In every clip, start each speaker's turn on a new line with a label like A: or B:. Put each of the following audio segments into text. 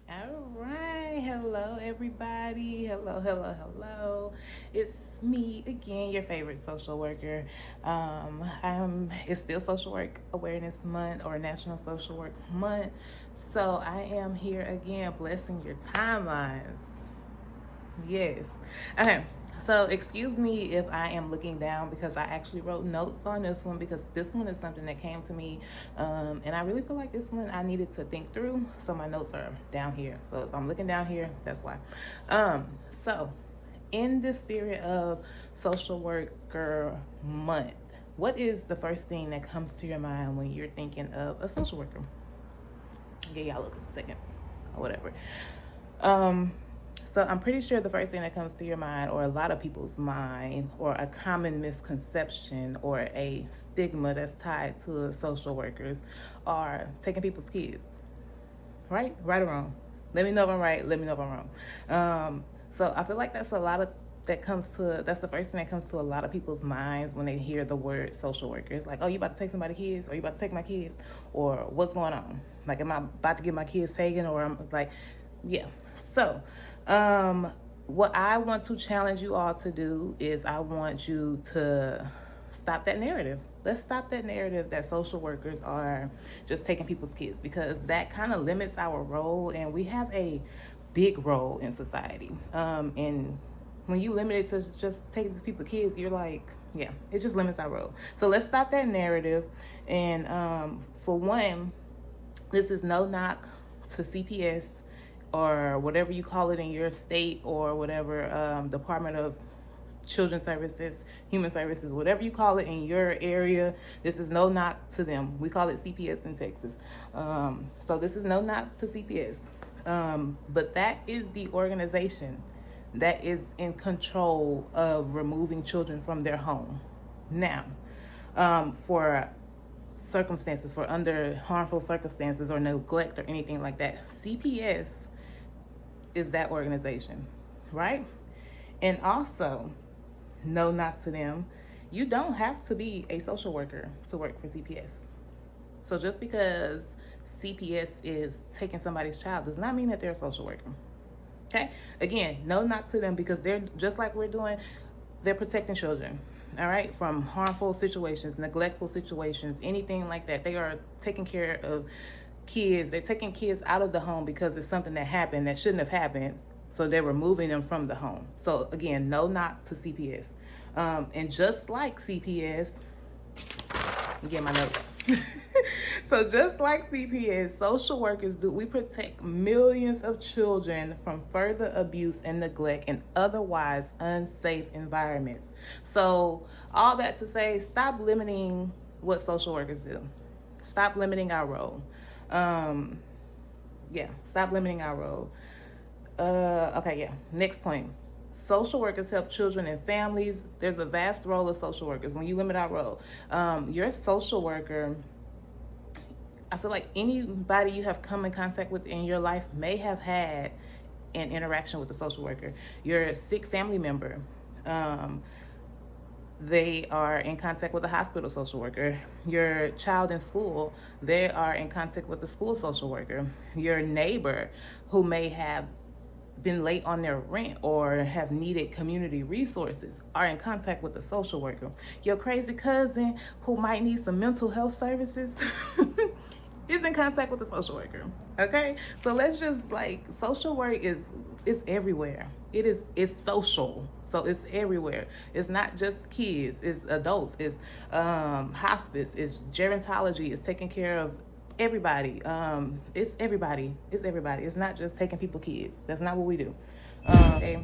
A: All right. Hello, everybody. Hello. It's me again, your favorite social worker. It's still Social Work Awareness Month or National Social Work Month. So I am here again, blessing your timelines. Yes. Okay. So excuse me if I am looking down because I actually wrote notes on this one because this one is something that came to me, and I really feel like this one I needed to think through. So my notes are down here. So if I'm looking down here, that's why. So in the spirit of Social Worker Month, what is the first thing that comes to your mind when you're thinking of a social worker? Give y'all a couple seconds or whatever. Um, so I'm pretty sure the first thing that comes to your mind, or a lot of people's mind, or a common misconception or a stigma that's tied to social workers are taking people's kids. Right? Right or wrong? Let me know if I'm right. Let me know if I'm wrong. So I feel like that's the first thing that comes to a lot of people's minds when they hear the word social workers. Like, oh, you about to take somebody's kids, or you about to take my kids, or what's going on? Like, am I about to get my kids taken, or I'm like, yeah. So, um, what I want to challenge you all to do is I want you to stop that narrative. Let's stop that narrative that social workers are just taking people's kids, because that kind of limits our role, and we have a big role in society. And when you limit it to just taking these people's kids, you're like, yeah, it just limits our role. So let's stop that narrative. And for one, this is no knock to CPS or whatever you call it in your state, or whatever Department of Children's Services, Human Services, whatever you call it in your area. This is no knock to them. We call it CPS in Texas. So this is no knock to CPS. But that is the organization that is in control of removing children from their home. Now, for circumstances, for under harmful circumstances or neglect or anything like that, CPS is that organization, right? And also, no, not to them, you don't have to be a social worker to work for CPS. So just because CPS is taking somebody's child does not mean that they're a social worker. Okay? Again, no, not to them, because they're just like we're doing, they're protecting children, all right, from harmful situations, neglectful situations, anything like that. They are taking care of kids. They're taking kids out of the home because it's something that happened that shouldn't have happened. So they're removing them from the home. So again, no, not to CPS. And just like CPS, get my notes. So just like CPS, social workers do, we protect millions of children from further abuse and neglect in otherwise unsafe environments. So all that to say, stop limiting what social workers do. Stop limiting our role. Yeah, stop limiting our role. Okay, yeah. Next point. Social workers help children and families. There's a vast role of social workers. When you limit our role, your social worker, I feel like anybody you have come in contact with in your life may have had an interaction with a social worker. Your sick family member, they are in contact with a hospital social worker. Your child in school, they are in contact with the school social worker. Your neighbor who may have been late on their rent or have needed community resources are in contact with a social worker. Your crazy cousin who might need some mental health services is in contact with a social worker. Okay, so let's just, like, social work is everywhere. It's social, so it's everywhere. It's not just kids, it's adults, it's hospice, it's gerontology, it's taking care of everybody. It's everybody. It's everybody. It's not just taking people kids. That's not what we do. Okay.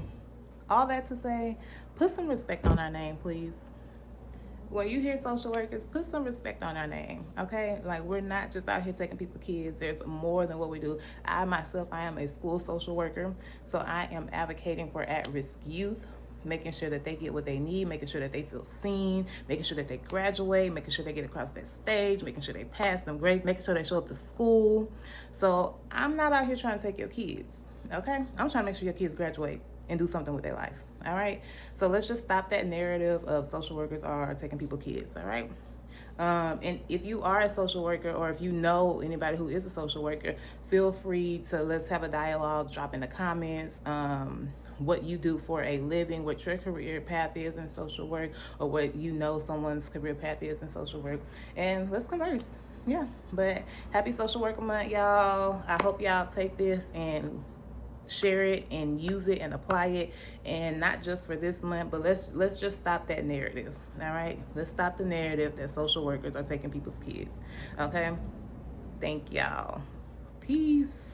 A: All that to say, put some respect on our name, please. When you hear social workers, put some respect on our name, okay? Like, we're not just out here taking people kids. There's more than what we do. I myself, I am a school social worker, so I am advocating for at-risk youth, making sure that they get what they need, making sure that they feel seen, making sure that they graduate, making sure they get across that stage, making sure they pass them grades, making sure they show up to school. So I'm not out here trying to take your kids, okay? I'm trying to make sure your kids graduate and do something with their life, all right? So let's just stop that narrative of social workers are taking people kids, all right? And if you are a social worker, or if you know anybody who is a social worker, feel free to, let's have a dialogue. Drop in the comments what you do for a living, what your career path is in social work, or what you know someone's career path is in social work, and let's converse. Yeah, but happy Social Worker Month, y'all. I hope y'all take this and share it and use it and apply it, and not just for this month, but let's just stop that narrative. All right, let's stop the narrative that social workers are taking people's kids. Okay, thank y'all. Peace.